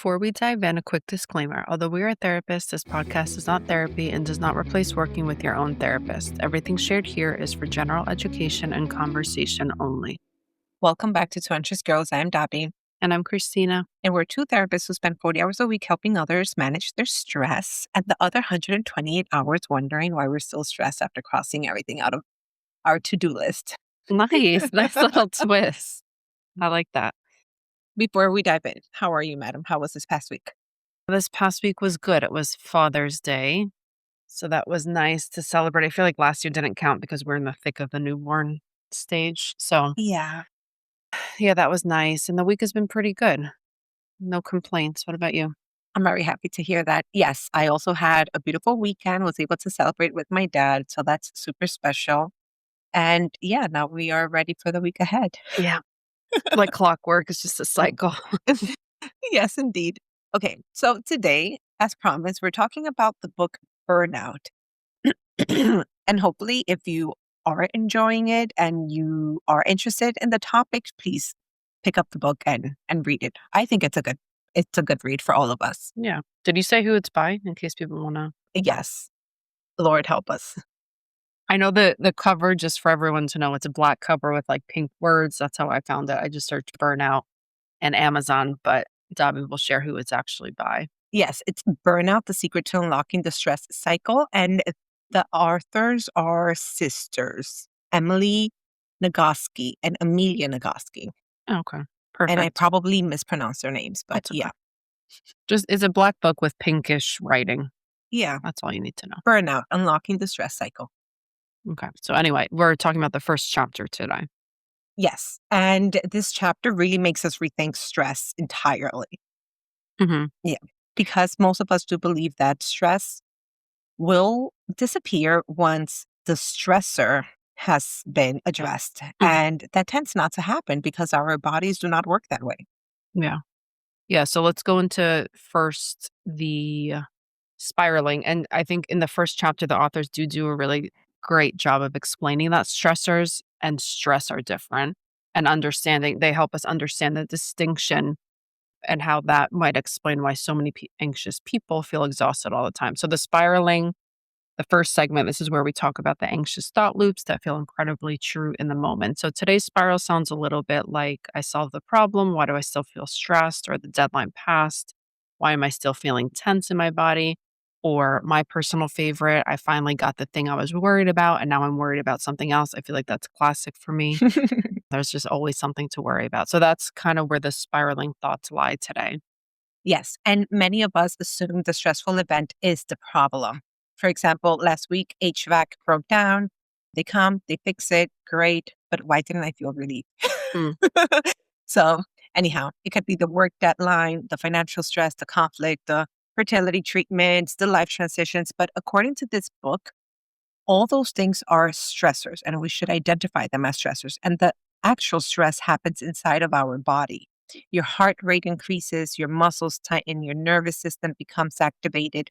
Before we dive in, a quick disclaimer. Although we are therapists, this podcast is not therapy and does not replace working with your own therapist. Everything shared here is for general education and conversation only. Welcome back to Two Anxious Girls. I'm Dabi. And I'm Christina. And we're two therapists who spend 40 hours a week helping others manage their stress and the other 128 hours wondering why we're still stressed after crossing everything out of our to-do list. Nice. Nice little twist. I like that. Before we dive in, how are you, madam? How was this past week? This past week was good. It was Father's Day. So that was nice to celebrate. I feel like last year didn't count because we're in the thick of the newborn stage. So Yeah. yeah, that was nice. And the week has been pretty good. No complaints. What about you? I'm very happy to hear that. Yes, I also had a beautiful weekend, was able to celebrate with my dad. So that's super special. And yeah, now we are ready for the week ahead. Yeah. Like clockwork. It's just a cycle. Yes, indeed. Okay, so today, as promised, we're talking about the book Burnout. And hopefully, if you are enjoying it and you are interested in the topic, please pick up the book and read it. I think it's a good read for all of us. Yeah. Did you say who it's by in case people want to? Yes. Lord help us. I know the cover, just for everyone to know, it's a black cover with like pink words. That's how I found it. I just searched Burnout and Amazon, but Dabi will share who it's actually by. Yes, it's Burnout, The Secret to Unlocking the Stress Cycle. And the authors are sisters, Emily Nagoski and Amelia Nagoski. Okay. Perfect. And I probably mispronounced their names, but That's okay. yeah. Just it's a black book with pinkish writing. Yeah. That's all you need to know. Burnout, Unlocking the Stress Cycle. Okay. So anyway, we're talking about the first chapter today. Yes. And this chapter really makes us rethink stress entirely. Mm-hmm. Yeah. Because most of us do believe that stress will disappear once the stressor has been addressed. Mm-hmm. And that tends not to happen because our bodies do not work that way. Yeah. Yeah. So let's go into first the spiraling. And I think in the first chapter, the authors do a really great job of explaining that stressors and stress are different and understanding. They help us understand the distinction and how that might explain why so many anxious people feel exhausted all the time. So the spiraling, the first segment, this is where we talk about the anxious thought loops that feel incredibly true in the moment. So today's spiral sounds a little bit like I solved the problem. Why do I still feel stressed? Or the deadline passed. Why am I still feeling tense in my body? Or my personal favorite, I finally got the thing I was worried about and now I'm worried about something else. I feel like that's classic for me. There's just always something to worry about. So that's kind of where the spiraling thoughts lie today. Yes. And many of us assume the stressful event is the problem. For example, last week, HVAC broke down. They come, they fix it. Great. But why didn't I feel relief? So anyhow, it could be the work deadline, the financial stress, the conflict, the fertility treatments, the life transitions. But according to this book, all those things are stressors and we should identify them as stressors. And the actual stress happens inside of our body. Your heart rate increases, your muscles tighten, your nervous system becomes activated.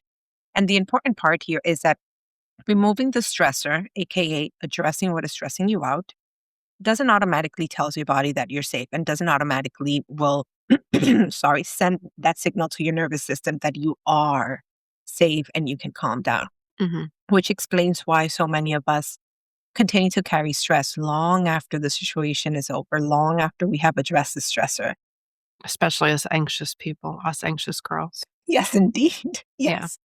And the important part here is that removing the stressor, aka addressing what is stressing you out, doesn't automatically tells your body that you're safe and doesn't automatically will send that signal to your nervous system that you are safe and you can calm down. Mm-hmm. Which explains why so many of us continue to carry stress long after the situation is over, long after we have addressed the stressor. Especially as anxious people, us anxious girls. Yes, indeed. Yes.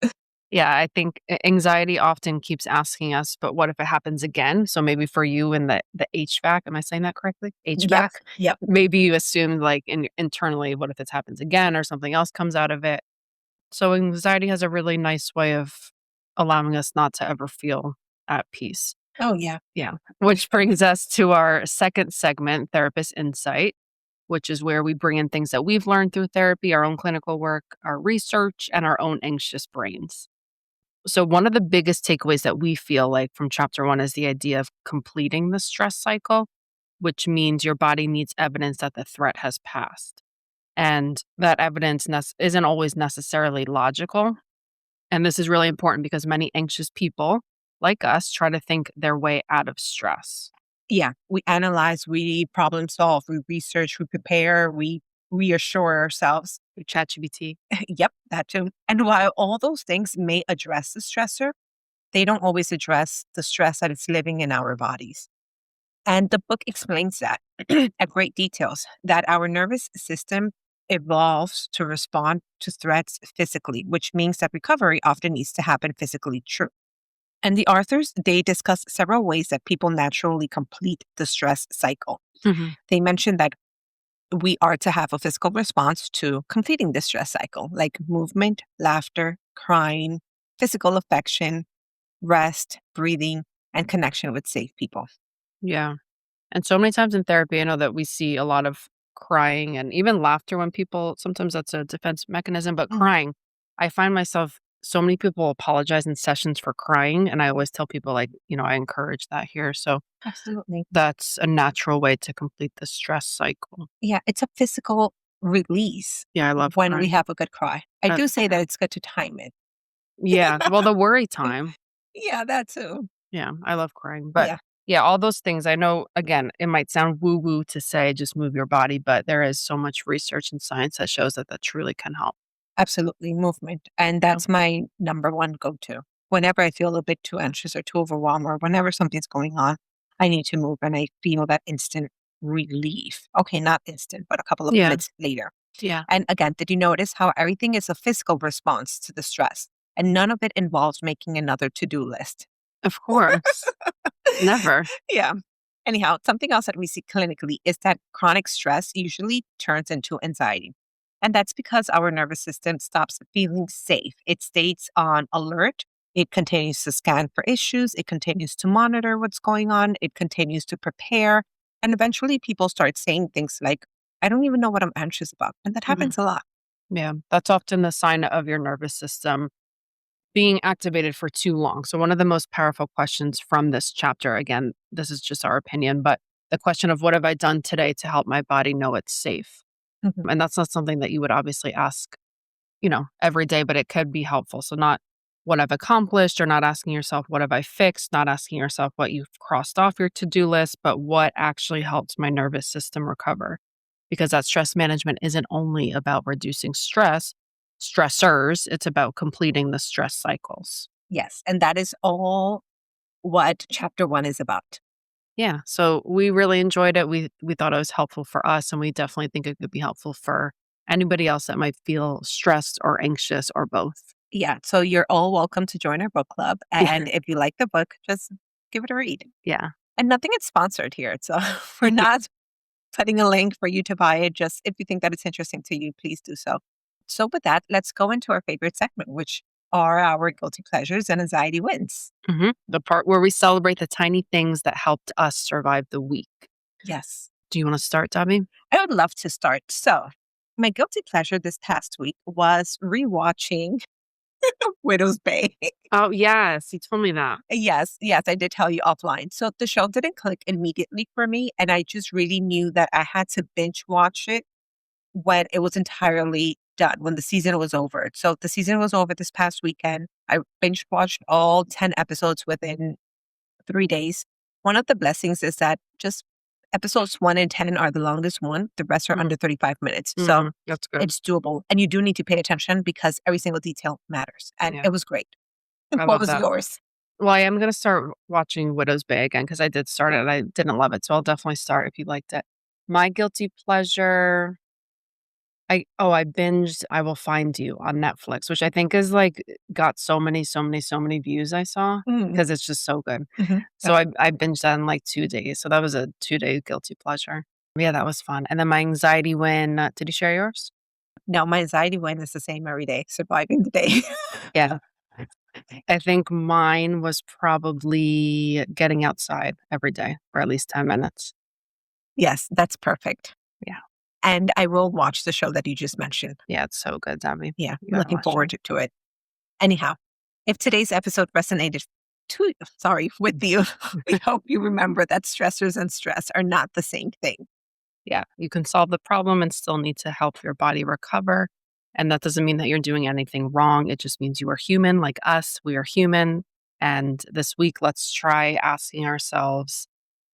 Yeah, I think anxiety often keeps asking us, but what if it happens again? So maybe for you in the HVAC, am I saying that correctly? HVAC? Yep. Maybe you assume like internally, what if it happens again or something else comes out of it? So anxiety has a really nice way of allowing us not to ever feel at peace. Oh, yeah. Yeah. Which brings us to our second segment, Therapist Insight, which is where we bring in things that we've learned through therapy, our own clinical work, our research, and our own anxious brains. So one of the biggest takeaways that we feel like from chapter 1 is the idea of completing the stress cycle, which means your body needs evidence that the threat has passed. And that evidence isn't always necessarily logical. And this is really important because many anxious people like us try to think their way out of stress. Yeah. We analyze, we problem solve, we research, we prepare, we reassure ourselves. Your ChatGPT. Yep, that too. And while all those things may address the stressor, they don't always address the stress that is living in our bodies. And the book explains that at great details, that our nervous system evolves to respond to threats physically, which means that recovery often needs to happen physically true. And the authors, they discuss several ways that people naturally complete the stress cycle. Mhm. They mention that we are to have a physical response to completing the stress cycle, like movement, laughter, crying, physical affection, rest, breathing, and connection with safe people. Yeah. And so many times in therapy, I know that we see a lot of crying and even laughter when people sometimes that's a defense mechanism, but Mm, crying, I find myself so many people apologize in sessions for crying. And I always tell people, like, I encourage that here. So absolutely. that's a natural way to complete the stress cycle. Yeah, it's a physical release Yeah, I love when we crying. have a good cry. I do That's say true. that it's good to time it. Yeah. Well, the worry time. Yeah, that too. Yeah, I love crying. But Yeah, yeah, all those things I know, again, it might sound woo woo to say just move your body, but there is so much research and science that shows that that truly can help. absolutely. Movement. And Yeah. that's my number one go to. Whenever I feel a bit too anxious or too overwhelmed, or whenever something's going on, I need to move and I feel that instant relief. Okay, not instant, but a couple of Yeah. minutes later. Yeah. And again, did you notice how everything is a physical response to the stress and none of it involves making another to do list? Of course. Never. Yeah. Anyhow, something else that we see clinically is that chronic stress usually turns into anxiety. And that's because our nervous system stops feeling safe. It stays on alert. It continues to scan for issues. It continues to monitor what's going on. It continues to prepare. And eventually people start saying things like, I don't even know what I'm anxious about. And that Mhm. happens a lot. Yeah. That's often the sign of your nervous system being activated for too long. So, one of the most powerful questions from this chapter, again, this is just our opinion, but the question of what have I done today to help my body know it's safe? Mhm. And that's not something that you would obviously ask every day, but it could be helpful. So not what I've accomplished or not asking yourself, what have I fixed? Not asking yourself what you've crossed off your to-do list, but what actually helps my nervous system recover. Because that stress management isn't only about reducing stressors, it's about completing the stress cycles. Yes. And that is all what chapter one is about. Yeah. So we really enjoyed it. We thought it was helpful for us, and we definitely think it could be helpful for anybody else that might feel stressed or anxious or both. Yeah. So you're all welcome to join our book club. And if you like the book, just give it a read. Yeah. And nothing is sponsored here. So we're not putting a link for you to buy it. Just if you think that it's interesting to you, please do so. So with that, let's go into our favorite segment, which are our guilty pleasures and anxiety wins. The part where we celebrate the tiny things that helped us survive the week. Yes. Do you wanna start, Debbie? I would love to start. So my guilty pleasure this past week was rewatching Widow's Bay. Oh, yes, you told me that. Yes, yes, I did tell you offline. So the show didn't click immediately for me, and I just really knew that I had to binge watch it when it was entirely done, when the season was over. So the season was over this past weekend. I binge watched all 10 episodes within 3 days. One of the blessings is that just episodes 1 and 10 are the longest one. The rest are Mhm, under 35 minutes. So that's good. it's doable. And you do need to pay attention because every single detail matters. And Yeah, it was great. I What love was that. yours? Well, I am gonna start watching Widow's Bay again because I did start it and I didn't love it, so I'll definitely start if you liked it. My guilty pleasure, I binged I Will Find You on Netflix, which I think is, like, got so many, so many, so many views I saw Mm, because it's just so good. So that's I binged that in, like, 2 days, so that was a 2-day guilty pleasure. Yeah, that was fun, and then my anxiety win did you share yours? no, my anxiety win is the same every day, surviving the day. Yeah. I think mine was probably getting outside every day for at least 10 minutes. Yes, that's perfect. Yeah. And I will watch the show that you just mentioned. Yeah, it's so good, Debbie. Yeah, You gotta looking watch it. forward to it. Anyhow, if today's episode resonated with you, we hope you remember that stressors and stress are not the same thing. Yeah, you can solve the problem and still need to help your body recover, and that doesn't mean that you're doing anything wrong, it just means you are human like us, we are human, and this week, let's try asking ourselves,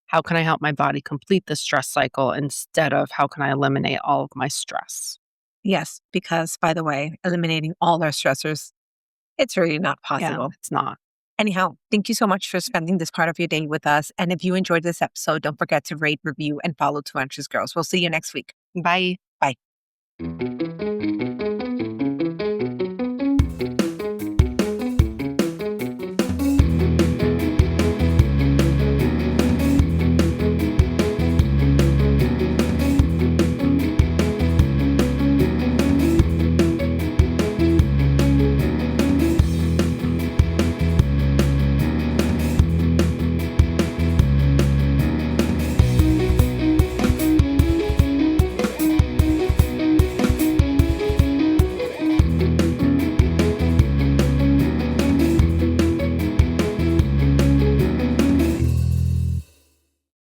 how can I help my body complete the stress cycle instead of how can I eliminate all of my stress? Yes, because by the way, eliminating all our stressors, it's really not Yeah, possible. it's not. Anyhow, thank you so much for spending this part of your day with us. And if you enjoyed this episode, don't forget to rate, review, and follow Two Anxious Girls. We'll see you next week. Bye. Bye.